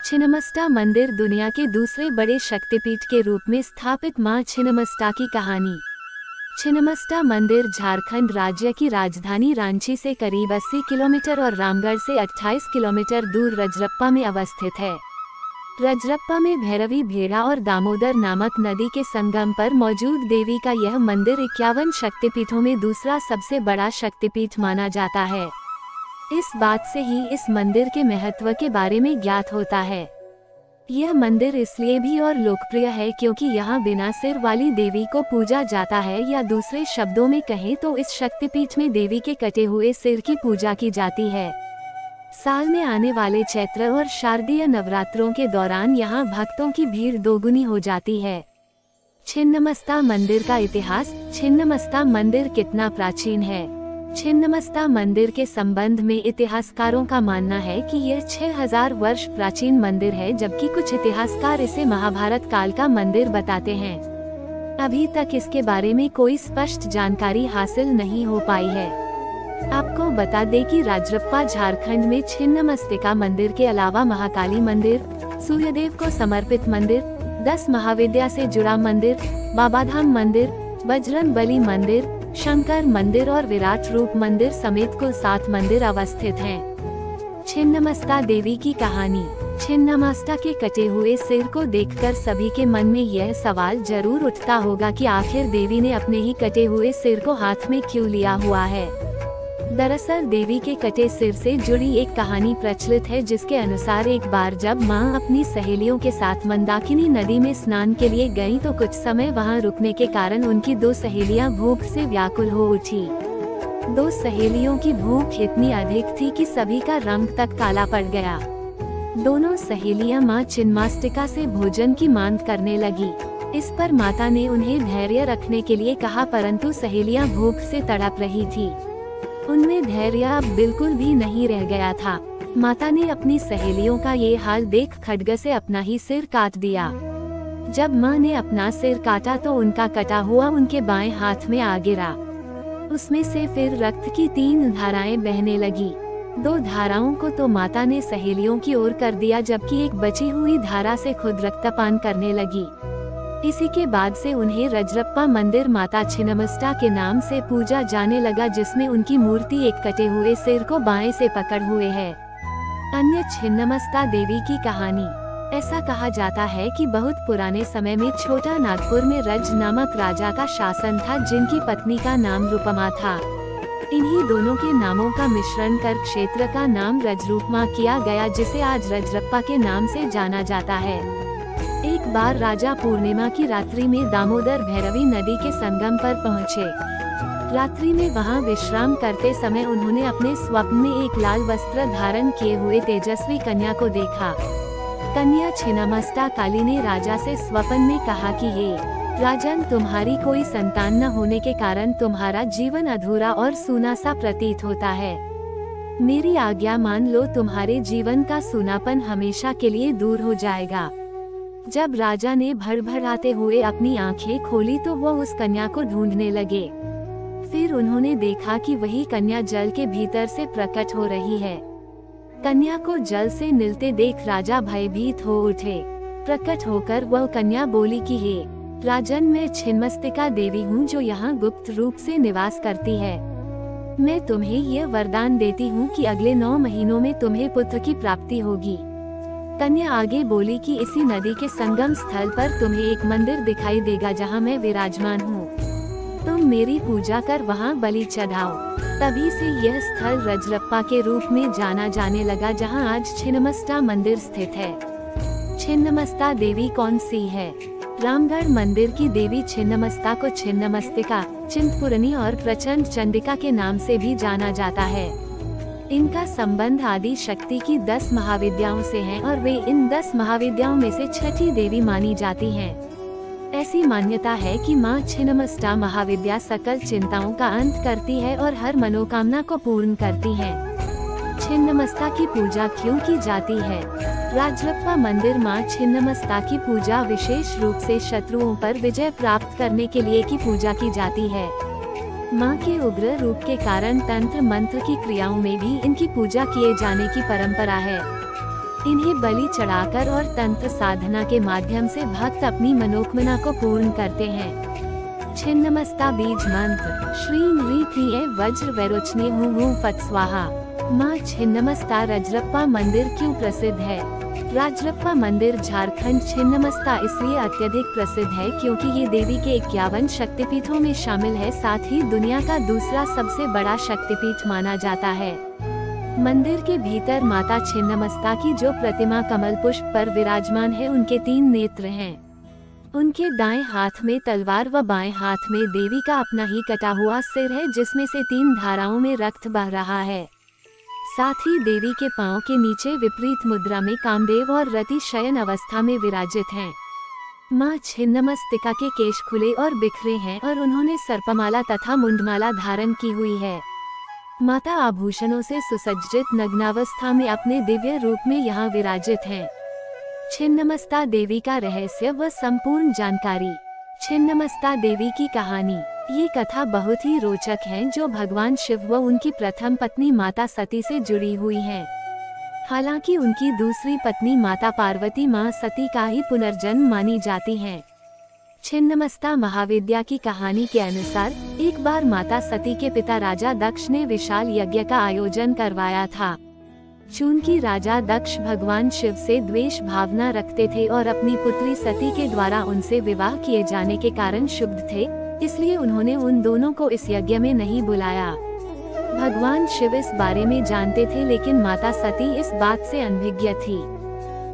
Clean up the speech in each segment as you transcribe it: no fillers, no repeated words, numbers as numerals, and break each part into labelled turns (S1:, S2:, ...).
S1: छिन्नमस्ता मंदिर दुनिया के दूसरे बड़े शक्तिपीठ के रूप में स्थापित मां छिन्नमस्ता की कहानी। छिन्नमस्ता मंदिर झारखंड राज्य की राजधानी रांची से करीब 80 किलोमीटर और रामगढ़ से 28 किलोमीटर दूर रजरप्पा में अवस्थित है। रजरप्पा में भैरवी भेड़ा और दामोदर नामक नदी के संगम पर मौजूद देवी का यह मंदिर 51 शक्तिपीठों में दूसरा सबसे बड़ा शक्तिपीठ माना जाता है। इस बात से ही इस मंदिर के महत्व के बारे में ज्ञात होता है। यह मंदिर इसलिए भी और लोकप्रिय है क्योंकि यहाँ बिना सिर वाली देवी को पूजा जाता है, या दूसरे शब्दों में कहें तो इस शक्तिपीठ में देवी के कटे हुए सिर की पूजा की जाती है। साल में आने वाले चैत्र और शारदीय नवरात्रों के दौरान यहाँ भक्तों की भीड़ दोगुनी हो जाती है। छिन्नमस्ता मंदिर का इतिहास। छिन्नमस्ता मंदिर कितना प्राचीन है। छिन्नमस्ता मंदिर के संबंध में इतिहासकारों का मानना है कि यह 6000 वर्ष प्राचीन मंदिर है, जबकि कुछ इतिहासकार इसे महाभारत काल का मंदिर बताते हैं। अभी तक इसके बारे में कोई स्पष्ट जानकारी हासिल नहीं हो पाई है। आपको बता दें कि रजरप्पा झारखंड में छिन्नमस्तिका मंदिर के अलावा महाकाली मंदिर, सूर्यदेव को समर्पित मंदिर, 10 महाविद्या से जुड़ा मंदिर, बाबाधाम मंदिर, बजरंगबली मंदिर, शंकर मंदिर और विराट रूप मंदिर समेत कुल 7 मंदिर अवस्थित हैं। छिन्नमस्ता देवी की कहानी। छिन्नमस्ता के कटे हुए सिर को देखकर सभी के मन में यह सवाल जरूर उठता होगा कि आखिर देवी ने अपने ही कटे हुए सिर को हाथ में क्यों लिया हुआ है। दरअसल देवी के कटे सिर से जुड़ी एक कहानी प्रचलित है, जिसके अनुसार एक बार जब मां अपनी सहेलियों के साथ मंदाकिनी नदी में स्नान के लिए गईं तो कुछ समय वहां रुकने के कारण उनकी 2 सहेलियां भूख से व्याकुल हो उठी। 2 सहेलियों की भूख इतनी अधिक थी कि सभी का रंग तक काला पड़ गया। दोनों सहेलियां मां छिन्नमस्तिका से भोजन की मांग करने लगी। इस पर माता ने उन्हें धैर्य रखने के लिए कहा, परंतु सहेलियां भूख से तड़प रही थी। उनमें धैर्य अब बिल्कुल भी नहीं रह गया था। माता ने अपनी सहेलियों का ये हाल देख खड्ग से अपना ही सिर काट दिया। जब माँ ने अपना सिर काटा तो उनका कटा हुआ उनके बाएं हाथ में आ गिरा। उसमें से फिर रक्त की 3 धाराएं बहने लगी। 2 धाराओं को तो माता ने सहेलियों की ओर कर दिया, जबकि एक बची हुई धारा से खुद रक्तपान करने लगी। इसी के बाद से उन्हें रजरप्पा मंदिर माता छिन्नमस्ता के नाम से पूजा जाने लगा, जिसमें उनकी मूर्ति एक कटे हुए सिर को बाएं से पकड़ हुए है। अन्य छिन्नमस्ता देवी की कहानी। ऐसा कहा जाता है कि बहुत पुराने समय में छोटा नागपुर में रज नामक राजा का शासन था, जिनकी पत्नी का नाम रूपमा था। इन्हीं दोनों के नामों का मिश्रण कर क्षेत्र का नाम रजरूपमा किया गया, जिसे आज रजरप्पा के नाम से जाना जाता है। एक बार राजा पूर्णिमा की रात्रि में दामोदर भैरवी नदी के संगम पर पहुँचे। रात्रि में वहां विश्राम करते समय उन्होंने अपने स्वप्न में एक लाल वस्त्र धारण किए हुए तेजस्वी कन्या को देखा। कन्या छिन्नमस्ता काली ने राजा से स्वप्न में कहा कि हे राजन, तुम्हारी कोई संतान न होने के कारण तुम्हारा जीवन अधूरा और सूना सा प्रतीत होता है। मेरी आज्ञा मान लो, तुम्हारे जीवन का सूनापन हमेशा के लिए दूर हो जाएगा। जब राजा ने भड़भड़ाते हुए अपनी आंखें खोली तो वो उस कन्या को ढूंढने लगे। फिर उन्होंने देखा कि वही कन्या जल के भीतर से प्रकट हो रही है। कन्या को जल से निलते देख राजा भयभीत हो उठे। प्रकट होकर वह कन्या बोली कि हे राजन, मैं छिन्नमस्तिका देवी हूँ जो यहाँ गुप्त रूप से निवास करती है। मैं तुम्हें यह वरदान देती हूँ कि अगले 9 महीनों में तुम्हें पुत्र की प्राप्ति होगी। कन्या आगे बोली कि इसी नदी के संगम स्थल पर तुम्हें एक मंदिर दिखाई देगा जहाँ मैं विराजमान हूँ। तुम मेरी पूजा कर वहाँ बलि चढ़ाओ। तभी से यह स्थल रजरप्पा के रूप में जाना जाने लगा, जहाँ आज छिन्नमस्ता मंदिर स्थित है। छिन्नमस्ता देवी कौन सी है? रामगढ़ मंदिर की देवी छिन्नमस्ता को छिन्नमस्तिका, चिंतपूर्णी और प्रचंड चंडिका के नाम से भी जाना जाता है। इनका संबंध आदि शक्ति की 10 महाविद्याओं से है और वे इन 10 महाविद्याओं में से छठी देवी मानी जाती हैं। ऐसी मान्यता है कि मां छिन्नमस्ता महाविद्या सकल चिंताओं का अंत करती है और हर मनोकामना को पूर्ण करती है। छिन्नमस्ता की पूजा क्यों की जाती है? रजरप्पा मंदिर मां छिन्नमस्ता की पूजा विशेष रूप से शत्रुओं पर विजय प्राप्त करने के लिए की पूजा की जाती है। मां के उग्र रूप के कारण तंत्र मंत्र की क्रियाओं में भी इनकी पूजा किए जाने की परंपरा है। इन्हें बलि चढ़ाकर और तंत्र साधना के माध्यम से भक्त अपनी मनोकामना को पूर्ण करते हैं। छिन्नमस्ता बीज मंत्र श्री ह्रीं क्लीं वज्र वैरोचने हूँ फट स्वाहा। माँ छिन्नमस्ता रजरप्पा मंदिर क्यों प्रसिद्ध है? रजरप्पा मंदिर झारखंड छिन्नमस्ता इसलिए अत्यधिक प्रसिद्ध है क्योंकि ये देवी के 51 शक्तिपीठों में शामिल है, साथ ही दुनिया का दूसरा सबसे बड़ा शक्तिपीठ माना जाता है। मंदिर के भीतर माता छिन्नमस्ता की जो प्रतिमा कमल पुष्प पर विराजमान है, उनके 3 नेत्र हैं। उनके दाएं हाथ में तलवार व बाएं हाथ में देवी का अपना ही कटा हुआ सिर है, जिसमें से 3 धाराओं में रक्त बह रहा है। साथ ही देवी के पांव के नीचे विपरीत मुद्रा में कामदेव और रति शयन अवस्था में विराजित हैं। माँ छिन्नमस्तिका के केश खुले और बिखरे हैं और उन्होंने सर्पमाला तथा मुंडमाला धारण की हुई है। माता आभूषणों से सुसज्जित नग्नावस्था में अपने दिव्य रूप में यहाँ विराजित हैं। छिन्नमस्ता देवी का रहस्य व संपूर्ण जानकारी। छिन्नमस्ता देवी की कहानी। ये कथा बहुत ही रोचक है, जो भगवान शिव व उनकी प्रथम पत्नी माता सती से जुड़ी हुई है। हालांकि उनकी दूसरी पत्नी माता पार्वती माँ सती का ही पुनर्जन्म मानी जाती हैं। छिन्नमस्ता महाविद्या की कहानी के अनुसार एक बार माता सती के पिता राजा दक्ष ने विशाल यज्ञ का आयोजन करवाया था। चूंकि राजा दक्ष भगवान शिव से द्वेष भावना रखते थे और अपनी पुत्री सती के द्वारा उनसे विवाह किए जाने के कारण क्षुब्ध थे, इसलिए उन्होंने उन दोनों को इस यज्ञ में नहीं बुलाया। भगवान शिव इस बारे में जानते थे, लेकिन माता सती इस बात से अनभिज्ञ थी।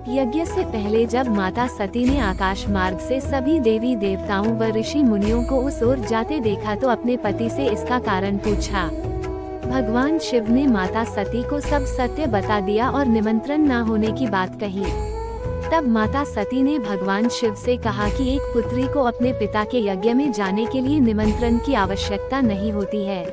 S1: यज्ञ से पहले जब माता सती ने आकाश मार्ग से सभी देवी देवताओं व ऋषि मुनियों को उस ओर जाते देखा तो अपने पति से इसका कारण पूछा। भगवान शिव ने माता सती को सब सत्य बता दिया और निमंत्रण न होने की बात कही। तब माता सती ने भगवान शिव से कहा कि एक पुत्री को अपने पिता के यज्ञ में जाने के लिए निमंत्रण की आवश्यकता नहीं होती है।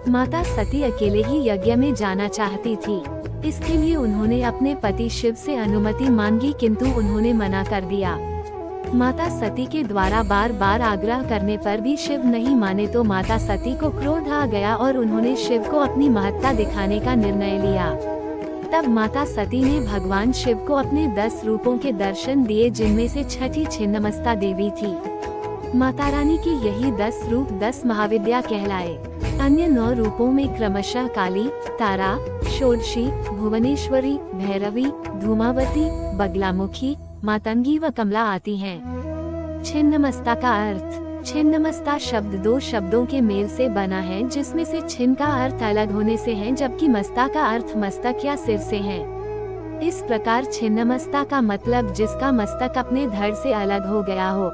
S1: माता सती अकेले ही यज्ञ में जाना चाहती थी। इसके लिए उन्होंने अपने पति शिव से अनुमति मांगी, किंतु उन्होंने मना कर दिया। माता सती के द्वारा बार बार आग्रह करने पर भी शिव नहीं माने तो माता सती को क्रोध आ गया और उन्होंने शिव को अपनी महत्ता दिखाने का निर्णय लिया। तब माता सती ने भगवान शिव को अपने 10 रूपों के दर्शन दिए, जिनमें से छठी छिन्नमस्ता देवी थी। माता रानी के यही 10 रूप 10 महाविद्या कहलाए। अन्य 9 रूपों में क्रमशः काली, तारा, षोडशी, भुवनेश्वरी, भैरवी, धूमावती, बगलामुखी, मातंगी व कमला आती हैं। छिन्नमस्ता का अर्थ। छिन्नमस्ता शब्द 2 शब्दों के मेल से बना है, जिसमें से छिन्न का अर्थ अलग होने से है, जबकि मस्ता का अर्थ मस्तक या सिर से है। इस प्रकार छिन्नमस्ता का मतलब जिसका मस्तक अपने धड़ से अलग हो गया हो।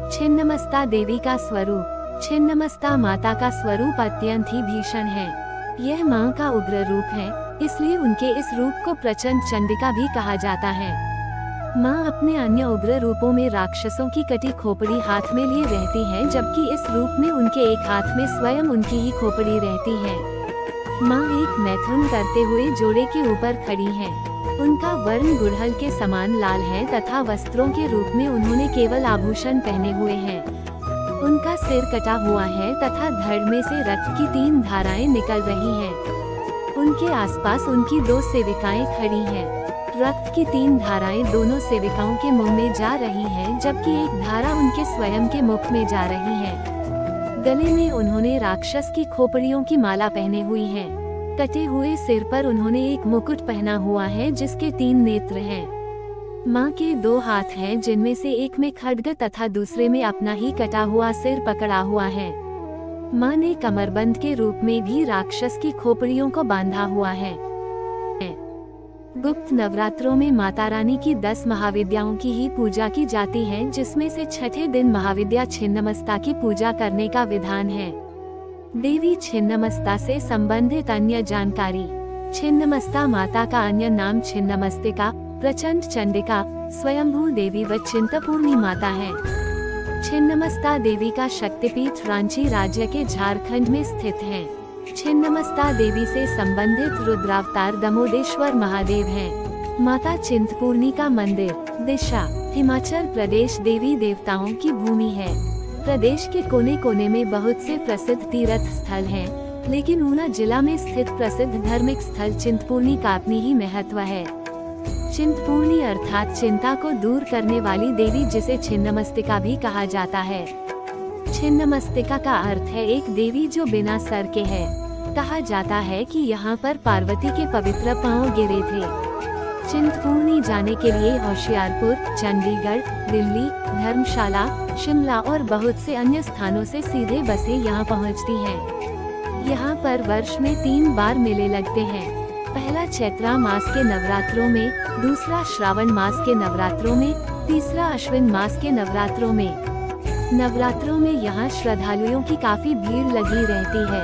S1: छिन्नमस्ता देवी का स्वरूप। छिन्नमस्ता माता का स्वरूप अत्यंत ही भीषण है। यह मां का उग्र रूप है, इसलिए उनके इस रूप को प्रचंड चंडिका भी कहा जाता है। मां अपने अन्य उग्र रूपों में राक्षसों की कटी खोपड़ी हाथ में लिए रहती हैं, जबकि इस रूप में उनके एक हाथ में स्वयं उनकी ही खोपड़ी रहती है। मां एक मैथुन करते हुए जोड़े के ऊपर खड़ी हैं। उनका वर्ण गुड़हल के समान लाल है तथा वस्त्रों के रूप में उन्होंने केवल आभूषण पहने हुए हैं। उनका सिर कटा हुआ है तथा धड़ में से रक्त की 3 धाराएं निकल रही हैं। उनके आसपास उनकी 2 सेविकाएं खड़ी हैं। रक्त की 3 धाराएं दोनों सेविकाओं के मुंह में जा रही हैं, जबकि एक धारा उनके स्वयं के मुख में जा रही है। गले में उन्होंने राक्षस की खोपड़ियों की माला पहने हुई है। कटे हुए सिर पर उन्होंने एक मुकुट पहना हुआ है, जिसके 3 नेत्र हैं। मां के 2 हाथ हैं, जिनमें से एक में खड्ग तथा दूसरे में अपना ही कटा हुआ सिर पकड़ा हुआ है। मां ने कमरबंद के रूप में भी राक्षस की खोपड़ियों को बांधा हुआ है। गुप्त नवरात्रों में माता रानी की 10 महाविद्याओं की ही पूजा की जाती है, जिसमें से छठे दिन महाविद्या छिन्नमस्ता की पूजा करने का विधान है। देवी छिन्नमस्ता से संबंधित अन्य जानकारी। छिन्नमस्ता माता का अन्य नाम छिन्नमस्तिका, प्रचंड चंडिका, स्वयंभू देवी व चिंतपूर्णी माता है। छिन्नमस्ता देवी का शक्तिपीठ रांची राज्य के झारखंड में स्थित है। छिन्नमस्ता देवी से संबंधित रुद्रावतार दमोदेश्वर महादेव हैं। माता चिंतपूर्णी का मंदिर। दिशा हिमाचल प्रदेश देवी देवताओं की भूमि है। प्रदेश के कोने कोने में बहुत से प्रसिद्ध तीर्थ स्थल हैं, लेकिन ऊना जिला में स्थित प्रसिद्ध धार्मिक स्थल चिंतपूर्णी का अपनी ही महत्व है। चिंतपूर्णी अर्थात चिंता को दूर करने वाली देवी, जिसे छिन्नमस्तिका भी कहा जाता है। छिन्नमस्तिका का अर्थ है एक देवी जो बिना सर के है। कहा जाता है कि यहाँ पर पार्वती के पवित्र पांव गिरे थे। चिंतपूर्णी जाने के लिए होशियारपुर, चंडीगढ़, दिल्ली, धर्मशाला, शिमला और बहुत से अन्य स्थानों से सीधे बसें यहाँ पहुँचती हैं। यहाँ पर वर्ष में 3 बार मेले लगते हैं। पहला चैत्र मास के नवरात्रों में, दूसरा श्रावण मास के नवरात्रों में, तीसरा अश्विन मास के नवरात्रों में। नवरात्रों में यहाँ श्रद्धालुओं की काफी भीड़ लगी रहती है।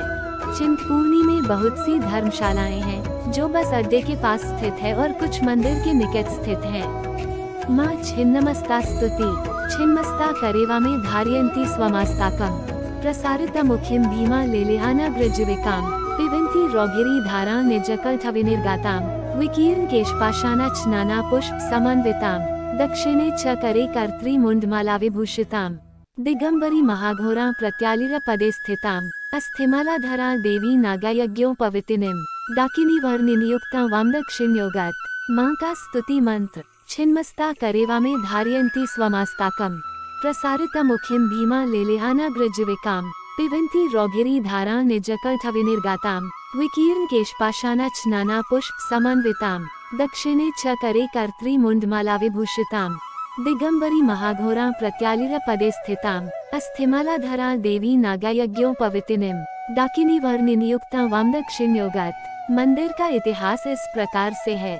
S1: चिंतपूर्णी में बहुत सी धर्मशालाएं हैं जो बस अड्डे के पास स्थित है और कुछ मंदिर के निकट स्थित हैं। माँ छिन्नमस्ता स्तुति। छिन्नमस्ता करेवा में धारयन्ती स्वमास्ताकम प्रसारितमुखीं भीमा लेलेहानाग्रजविकाम पिबन्ति रौगिरी धारा निजकंठविनिर्गाताम विकीर्ण केशपाशानाचनाना पुष्प समन्विताम दक्षिणे च करे कर्त्री मुंडमाला विभूषिताम दिगंबरी महाघोरा प्रत्यालिर पदे स्थिताम अस्थिमालाधरा देवी नागायज्ञोपवितिनिम डाकिनी वर्णिनियुक्ता वाम दक्षिण्योगत। माँ का स्तुति मंत्र। छिन्नमस्ता करेवा में धारयन्ती स्वमास्ताकम प्रसारितमुखीं भीमा लेलेहानाग्रजविकाम पिबन्ति रौगिरी धारा निजकंठविनिर्गाताम विकीर्ण केशपाशानाचनाना पुष्प समन्विताम दक्षिणे च करे कर्त्री मुंडमाला विभूषिताम दिगंबरी महाघोरा प्रत्यालिर पदे स्थिताम अस्थिमालाधरा देवी नागायज्ञोपवितिनिम डाकिनी वर्णिनियुक्ता वाम दक्षिण्योगत। मंदिर का इतिहास इस प्रकार से है।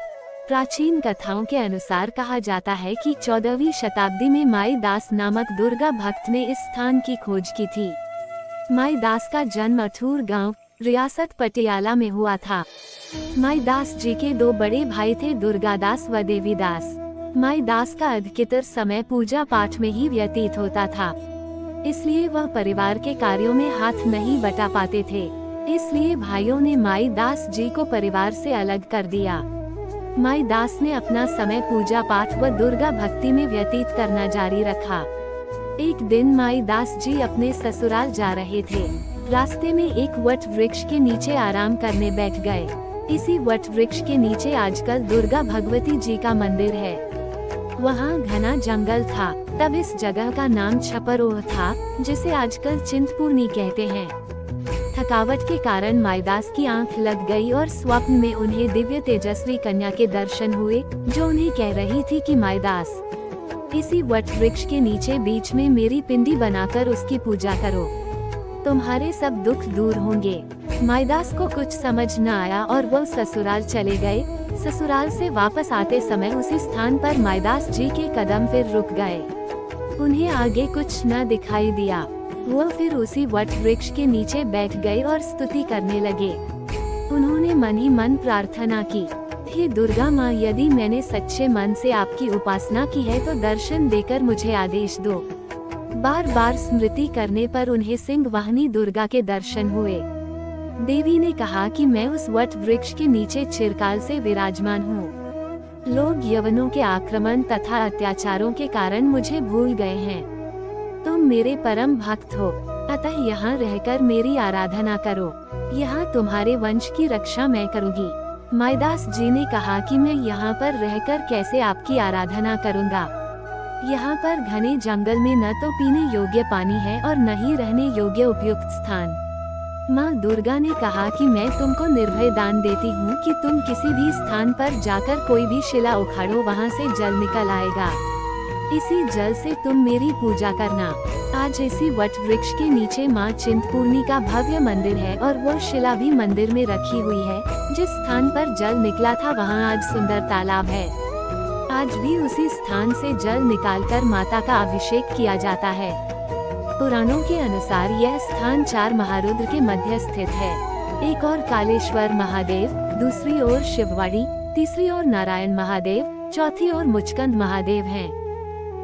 S1: प्राचीन कथाओं के अनुसार कहा जाता है कि 14वीं शताब्दी में माई दास नामक दुर्गा भक्त ने इस स्थान की खोज की थी। माई दास का जन्म अठूर गांव, रियासत पटियाला में हुआ था। माई दास जी के 2 बड़े भाई थे, दुर्गादास व देवीदास। माई दास का अधिकतर समय पूजा पाठ में ही व्यतीत होता था, इसलिए वह परिवार के कार्यों में हाथ नहीं बटा पाते थे। इसलिए भाइयों ने माई दास जी को परिवार से अलग कर दिया। माई दास ने अपना समय पूजा पाठ व दुर्गा भक्ति में व्यतीत करना जारी रखा। एक दिन माई दास जी अपने ससुराल जा रहे थे। रास्ते में एक वट वृक्ष के नीचे आराम करने बैठ गए। इसी वट वृक्ष के नीचे आजकल दुर्गा भगवती जी का मंदिर है। वहाँ घना जंगल था। तब इस जगह का नाम छपरोह था, जिसे आजकल चिंतपूर्णी कहते हैं। थकावट के कारण माईदास की आंख लग गई और स्वप्न में उन्हें दिव्य तेजस्वी कन्या के दर्शन हुए, जो उन्हें कह रही थी कि माईदास, इसी वट वृक्ष के नीचे बीच में मेरी पिंडी बनाकर उसकी पूजा करो, तुम्हारे सब दुख दूर होंगे। माईदास को कुछ समझ न आया और वह ससुराल चले गए। ससुराल से वापस आते समय उसी स्थान पर माईदास जी के कदम फिर रुक गए। उन्हें आगे कुछ न दिखाई दिया। वह फिर उसी वट वृक्ष के नीचे बैठ गए और स्तुति करने लगे। उन्होंने मन ही मन प्रार्थना की, हे दुर्गा माँ, यदि मैंने सच्चे मन से आपकी उपासना की है तो दर्शन देकर मुझे आदेश दो। बार बार स्मृति करने पर उन्हें सिंह वाहिनी दुर्गा के दर्शन हुए। देवी ने कहा कि मैं उस वट वृक्ष के नीचे चिरकाल से विराजमान हूँ। लोग यवनों के आक्रमण तथा अत्याचारों के कारण मुझे भूल गए हैं। तुम मेरे परम भक्त हो, अतः यहाँ रहकर मेरी आराधना करो। यहाँ तुम्हारे वंश की रक्षा मैं करूँगी। माईदास जी ने कहा कि मैं यहाँ पर रहकर कैसे आपकी आराधना करूँगा। यहाँ पर घने जंगल में न तो पीने योग्य पानी है और न ही रहने योग्य उपयुक्त स्थान। माँ दुर्गा ने कहा कि मैं तुमको निर्भय दान देती हूँ कि तुम किसी भी स्थान पर जाकर कोई भी शिला उखाड़ो, वहाँ से जल निकल आएगा। इसी जल से तुम मेरी पूजा करना। आज इसी वट वृक्ष के नीचे माँ चिंतपूर्णी का भव्य मंदिर है और वो शिला भी मंदिर में रखी हुई है। जिस स्थान पर जल निकला था वहाँ आज सुंदर तालाब है। आज भी उसी स्थान से जल निकालकर माता का अभिषेक किया जाता है। पुराणों के अनुसार यह स्थान 4 महारुद्र के मध्य स्थित है। एक और कालेश्वर महादेव, दूसरी ओर शिववाड़ी, तीसरी ओर नारायण महादेव, चौथी ओर मुचकंद महादेव हैं।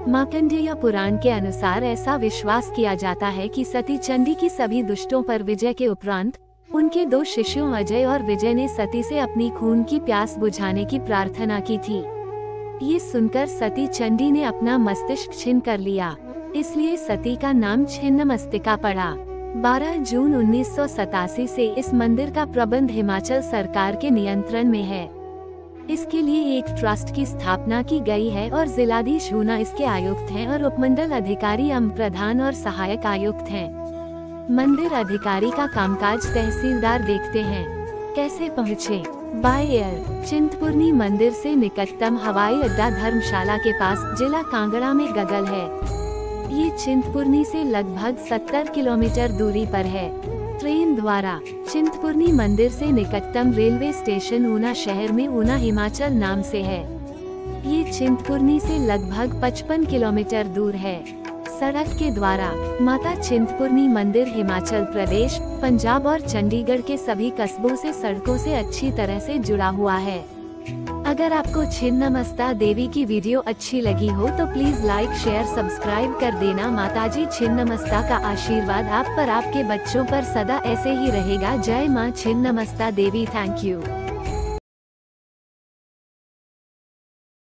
S1: मार्कंडेय पुराण के अनुसार ऐसा विश्वास किया जाता है कि सती चंडी की सभी दुष्टों पर विजय के उपरांत उनके 2 शिष्यों अजय और विजय ने सती से अपनी खून की प्यास बुझाने की प्रार्थना की थी। ये सुनकर सती चंडी ने अपना मस्तिष्क छीन कर लिया, इसलिए सती का नाम छिन्नमस्तिका पड़ा। 12 जून 1987 से इस मंदिर का प्रबंध हिमाचल सरकार के नियंत्रण में है। इसके लिए एक ट्रस्ट की स्थापना की गई है और जिलाधीश ऊना इसके आयुक्त हैं और उपमंडल अधिकारी एवं प्रधान और सहायक आयुक्त हैं। मंदिर अधिकारी का कामकाज तहसीलदार देखते हैं। कैसे पहुँचे? By air. चिंतपूर्णी मंदिर से निकटतम हवाई अड्डा धर्मशाला के पास जिला कांगड़ा में गगल है। ये चिंतपूर्णी से लगभग 70 किलोमीटर दूरी पर है। ट्रेन द्वारा चिंतपूर्णी मंदिर से निकटतम रेलवे स्टेशन ऊना शहर में ऊना हिमाचल नाम से है। ये चिंतपूर्णी से लगभग 55 किलोमीटर दूर है। सड़क के द्वारा माता चिंतपूर्णी मंदिर हिमाचल प्रदेश, पंजाब और चंडीगढ़ के सभी कस्बों से सड़कों से अच्छी तरह से जुड़ा हुआ है। अगर आपको छिन्नमस्ता देवी की वीडियो अच्छी लगी हो तो प्लीज लाइक, शेयर, सब्सक्राइब कर देना। माताजी छिन्नमस्ता का आशीर्वाद आप पर, आपके बच्चों पर सदा ऐसे ही रहेगा। जय मां छिन्नमस्ता देवी। Thank you.